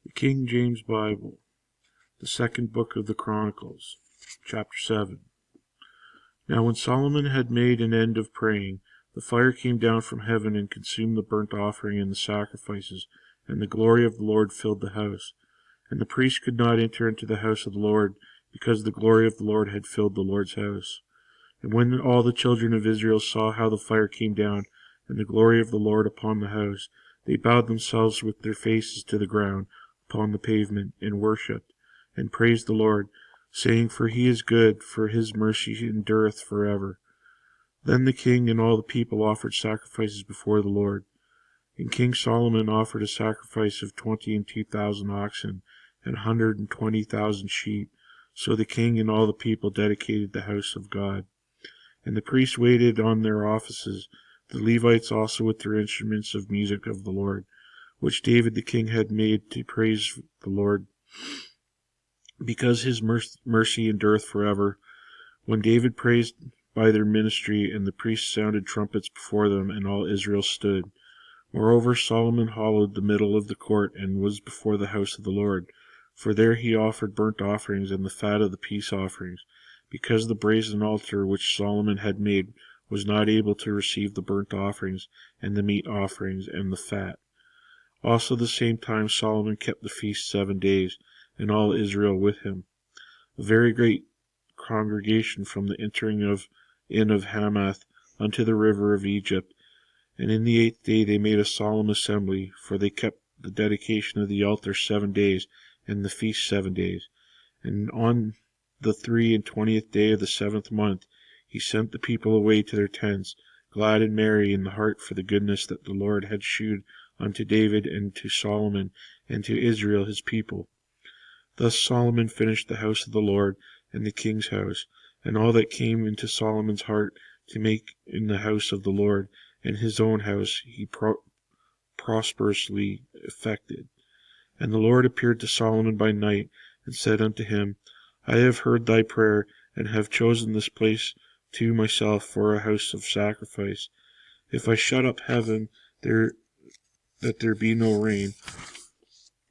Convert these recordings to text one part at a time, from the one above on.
The King James Bible, the second book of the Chronicles, chapter 7. Now when Solomon had made an end of praying, the fire came down from heaven and consumed the burnt offering and the sacrifices, and the glory of the Lord filled the house. And the priest could not enter into the house of the Lord, because the glory of the Lord had filled the Lord's house. And when all the children of Israel saw how the fire came down, and the glory of the Lord upon the house, they bowed themselves with their faces to the ground upon the pavement, and worshipped, and praised the Lord, saying, For he is good, for his mercy endureth forever. Then the king and all the people offered sacrifices before the Lord. And King Solomon offered a sacrifice of 22,000 oxen, and 120,000 sheep. So the king and all the people dedicated the house of God. And the priests waited on their offices, the Levites also with their instruments of music of the Lord, which David the king had made to praise the Lord, because his mercy endureth forever. When David praised by their ministry, and the priests sounded trumpets before them, and all Israel stood. Moreover, Solomon hallowed the middle of the court, and was before the house of the Lord. For there he offered burnt offerings and the fat of the peace offerings, because the brazen altar which Solomon had made was not able to receive the burnt offerings, and the meat offerings, and the fat. Also the same time Solomon kept the feast 7 days, and all Israel with him, a very great congregation from the entering in of Hamath unto the river of Egypt. And in the 8th day they made a solemn assembly, for they kept the dedication of the altar 7 days, and the feast 7 days. And on the 23rd day of the 7th month he sent the people away to their tents, glad and merry in the heart for the goodness that the Lord had shewed unto David and to Solomon and to Israel his people. Thus Solomon finished the house of the Lord and the king's house, and all that came into Solomon's heart to make in the house of the Lord and his own house he prosperously effected. And the Lord appeared to Solomon by night, and said unto him, I have heard thy prayer, and have chosen this place to myself for a house of sacrifice. If I shut up heaven that there be no rain,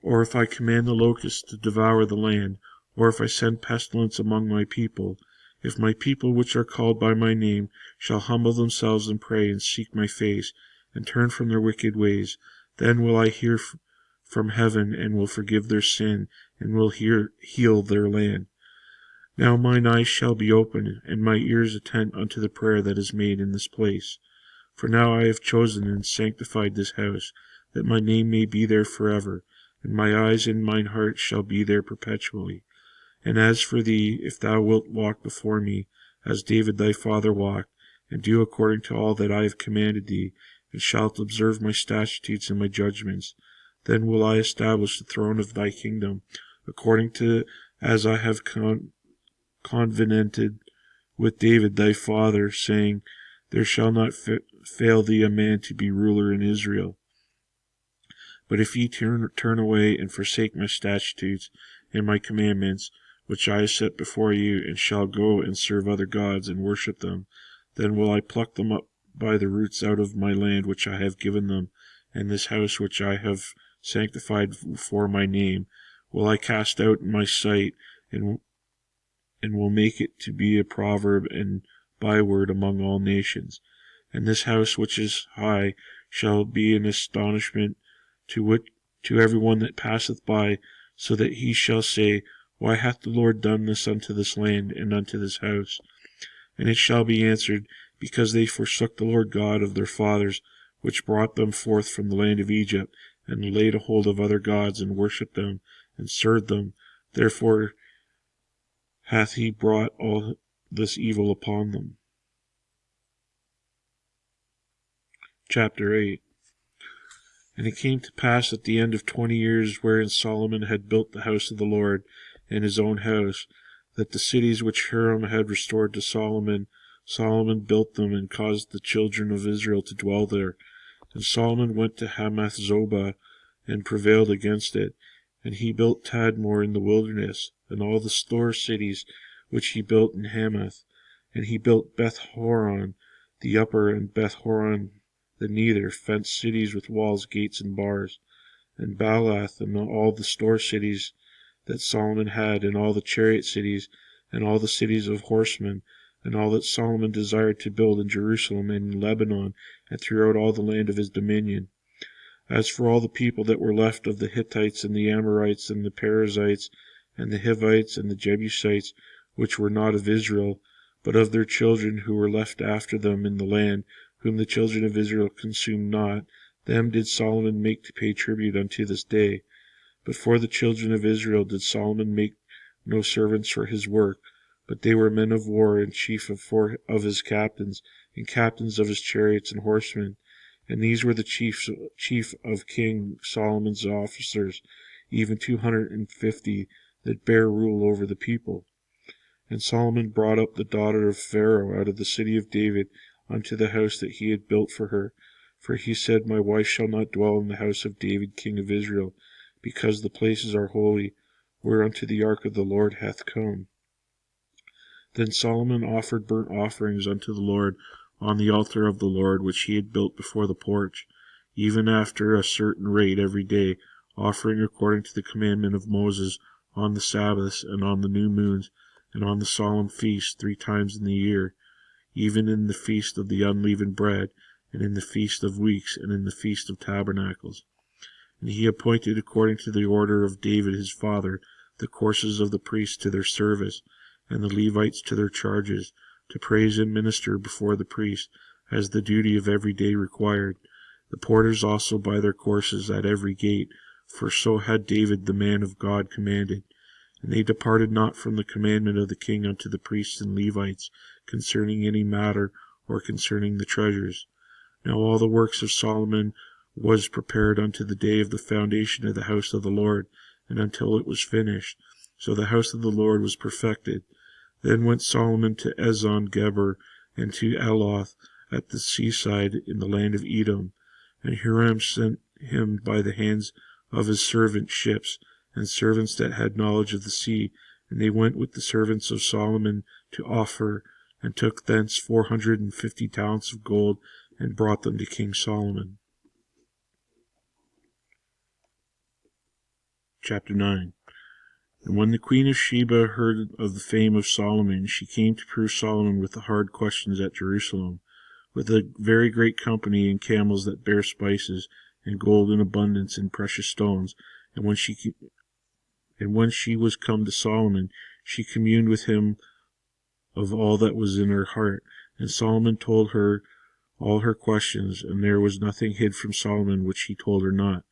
or if I command the locusts to devour the land, or if I send pestilence among my people, if my people which are called by my name shall humble themselves and pray, and seek my face, and turn from their wicked ways, then will I hear from heaven, and will forgive their sin, and will heal their land. Now mine eyes shall be open, and my ears attent unto the prayer that is made in this place. For now I have chosen and sanctified this house, that my name may be there forever, and my eyes and mine heart shall be there perpetually. And as for thee, if thou wilt walk before me, as David thy father walked, and do according to all that I have commanded thee, and shalt observe my statutes and my judgments, then will I establish the throne of thy kingdom, according to as I have covenanted with David thy father, saying, There shall not fail thee a man to be ruler in Israel. But if ye turn away and forsake my statutes and my commandments, which I have set before you, and shall go and serve other gods and worship them, then will I pluck them up by the roots out of my land which I have given them, and this house which I have sanctified for my name will I cast out in my sight, and will make it to be a proverb and byword among all nations. And this house which is high shall be an astonishment to every one that passeth by, so that he shall say, Why hath the Lord done this unto this land and unto this house? And it shall be answered, Because they forsook the Lord God of their fathers, which brought them forth from the land of Egypt, and laid a hold of other gods, and worshipped them, and served them. Therefore hath he brought all this evil upon them. Chapter 8. And it came to pass at the end of 20 years, wherein Solomon had built the house of the Lord, and his own house, that the cities which Hiram had restored to Solomon built them, and caused the children of Israel to dwell there. And Solomon went to Hamath Zobah, and prevailed against it. And he built Tadmor in the wilderness, and all the store cities which he built in Hamath. And he built Beth Horon the upper, and Beth Horon the neither, fenced cities with walls, gates, and bars. and Baalath, and all the store cities that Solomon had, and all the chariot cities, and all the cities of horsemen, and all that Solomon desired to build in Jerusalem and in Lebanon, and throughout all the land of his dominion. As for all the people that were left of the Hittites, and the Amorites, and the Perizzites, and the Hivites, and the Jebusites, which were not of Israel, but of their children who were left after them in the land, whom the children of Israel consumed not, them did Solomon make to pay tribute unto this day. But for the children of Israel did Solomon make no servants for his work, but they were men of war, and chief of his captains, and captains of his chariots and horsemen. And these were the chief of King Solomon's officers, even 250 that bare rule over the people. And Solomon brought up the daughter of Pharaoh out of the city of David unto the house that he had built for her. For he said, My wife shall not dwell in the house of David king of Israel, because the places are holy, whereunto the ark of the Lord hath come. Then Solomon offered burnt offerings unto the Lord on the altar of the Lord, which he had built before the porch, even after a certain rate every day, offering according to the commandment of Moses on the Sabbaths, and on the new moons, and on the solemn feasts 3 times in the year, even in the feast of the unleavened bread, and in the feast of weeks, and in the feast of tabernacles. And he appointed, according to the order of David his father, the courses of the priests to their service, and the Levites to their charges, to praise and minister before the priests, as the duty of every day required. The porters also by their courses at every gate, for so had David the man of God commanded. And they departed not from the commandment of the king unto the priests and Levites, concerning any matter, or concerning the treasures. Now all the works of Solomon was prepared unto the day of the foundation of the house of the Lord, and until it was finished. So the house of the Lord was perfected. Then went Solomon to Ezon Geber, and to Eloth at the seaside in the land of Edom. And Hiram sent him by the hands of his servant ships, and servants that had knowledge of the sea, and they went with the servants of Solomon to Ophir, and took thence 450 talents of gold, and brought them to King Solomon. Chapter 9. And when the queen of Sheba heard of the fame of Solomon, she came to prove Solomon with the hard questions at Jerusalem, with a very great company, and camels that bear spices, and gold in abundance, and precious stones. And when she was come to Solomon, she communed with him of all that was in her heart. And Solomon told her all her questions, and there was nothing hid from Solomon which he told her not.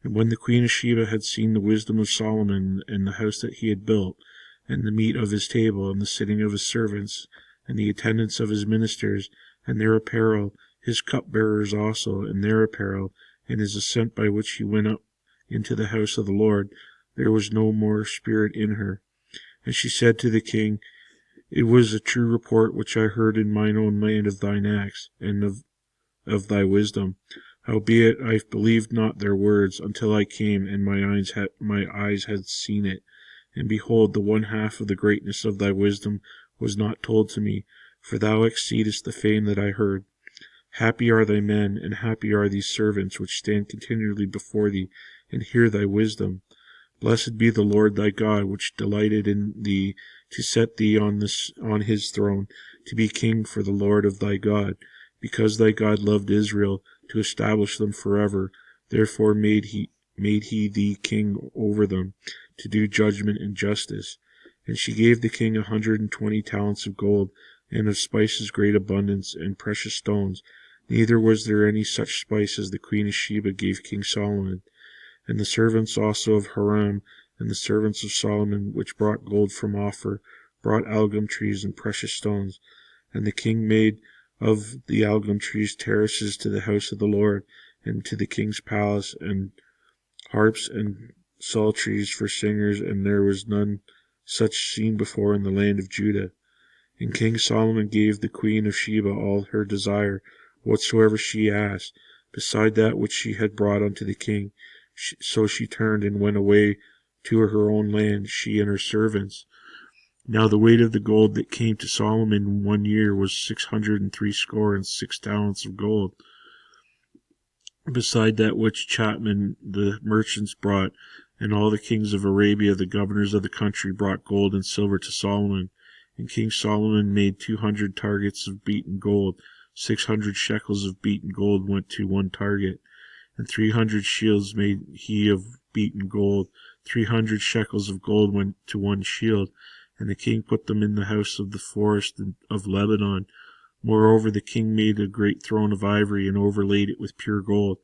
And when the queen of Sheba had seen the wisdom of Solomon, and the house that he had built, and the meat of his table, and the sitting of his servants, and the attendance of his ministers, and their apparel, his cupbearers also, and their apparel, and his ascent by which he went up into the house of the Lord, there was no more spirit in her. And she said to the king, It was a true report which I heard in mine own land of thine acts, and of thy wisdom. Howbeit I believed not their words, until I came, and my eyes had seen it. And behold, the one half of the greatness of thy wisdom was not told to me, for thou exceedest the fame that I heard. Happy are thy men, and happy are these servants which stand continually before thee, and hear thy wisdom. Blessed be the Lord thy God, which delighted in thee, to set thee on his throne, to be king for the Lord of thy God, because thy God loved Israel, to establish them forever. Therefore made he thee king over them, to do judgment and justice. And she gave the king 120 talents of gold, and of spices great abundance, and precious stones. Neither was there any such spice as the queen of Sheba gave King Solomon. And the servants also of Hiram, and the servants of Solomon, which brought gold from Ophir, brought algum trees and precious stones. And the king made of the algum trees terraces to the house of the Lord, and to the king's palace, and harps and psalteries for singers, and there was none such seen before in the land of Judah. And King Solomon gave the queen of Sheba all her desire, whatsoever she asked, beside that which she had brought unto the king. So she turned and went away to her own land, she and her servants. Now the weight of the gold that came to Solomon in 1 year was 666 talents of gold. beside that which chapmen the merchants brought. And all the kings of Arabia, the governors of the country, brought gold and silver to Solomon. And King Solomon made 200 targets of beaten gold. 600 shekels of beaten gold went to one target. And 300 shields made he of beaten gold. 300 shekels of gold went to one shield. And the king put them in the house of the forest of Lebanon. Moreover, the king made a great throne of ivory, and overlaid it with pure gold.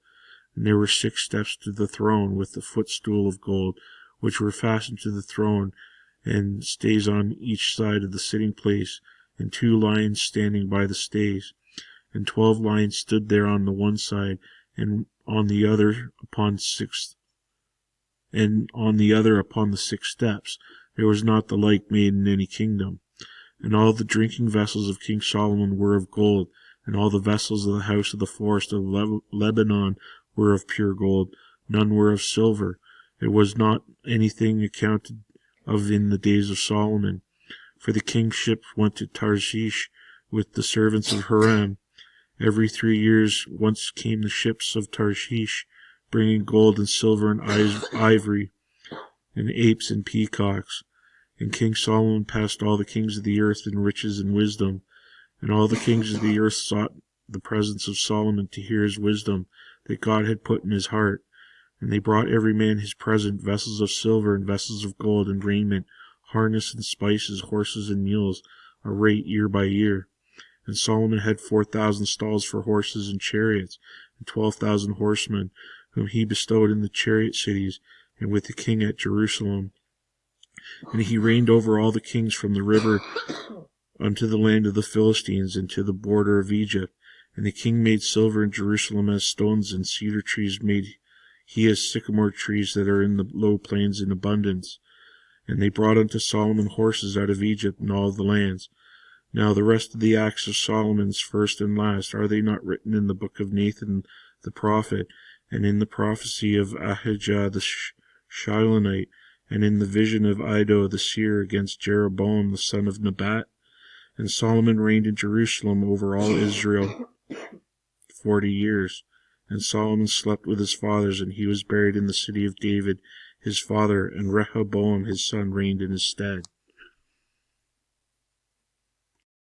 And there were 6 steps to the throne, with a footstool of gold, which were fastened to the throne, and stays on each side of the sitting place, and 2 lions standing by the stays. And 12 lions stood there on the one side, and on the other upon the 6 steps. There was not the like made in any kingdom. And all the drinking vessels of King Solomon were of gold, and all the vessels of the house of the forest of Lebanon were of pure gold. None were of silver. There was not anything accounted of in the days of Solomon. For the king's ships went to Tarshish with the servants of Hiram. Every 3 years once came the ships of Tarshish, bringing gold and silver and ivory, and apes and peacocks. And King Solomon passed all the kings of the earth in riches and wisdom. And all the kings of the earth sought the presence of Solomon to hear his wisdom that God had put in his heart. And they brought every man his present, vessels of silver and vessels of gold, and raiment, harness and spices, horses and mules, a rate year by year. And Solomon had 4,000 stalls for horses and chariots, and 12,000 horsemen, whom he bestowed in the chariot cities, and with the king at Jerusalem. And he reigned over all the kings from the river unto the land of the Philistines, and to the border of Egypt. And the king made silver in Jerusalem as stones, and cedar trees made he as sycamore trees that are in the low plains in abundance. And they brought unto Solomon horses out of Egypt and all the lands. Now the rest of the acts of Solomon's, first and last, are they not written in the book of Nathan the prophet, and in the prophecy of Ahijah the Shilonite, and in the vision of Iddo the seer against Jeroboam the son of Nebat? And Solomon reigned in Jerusalem over all Israel 40 years. And Solomon slept with his fathers, and he was buried in the city of David his father, and Rehoboam his son reigned in his stead.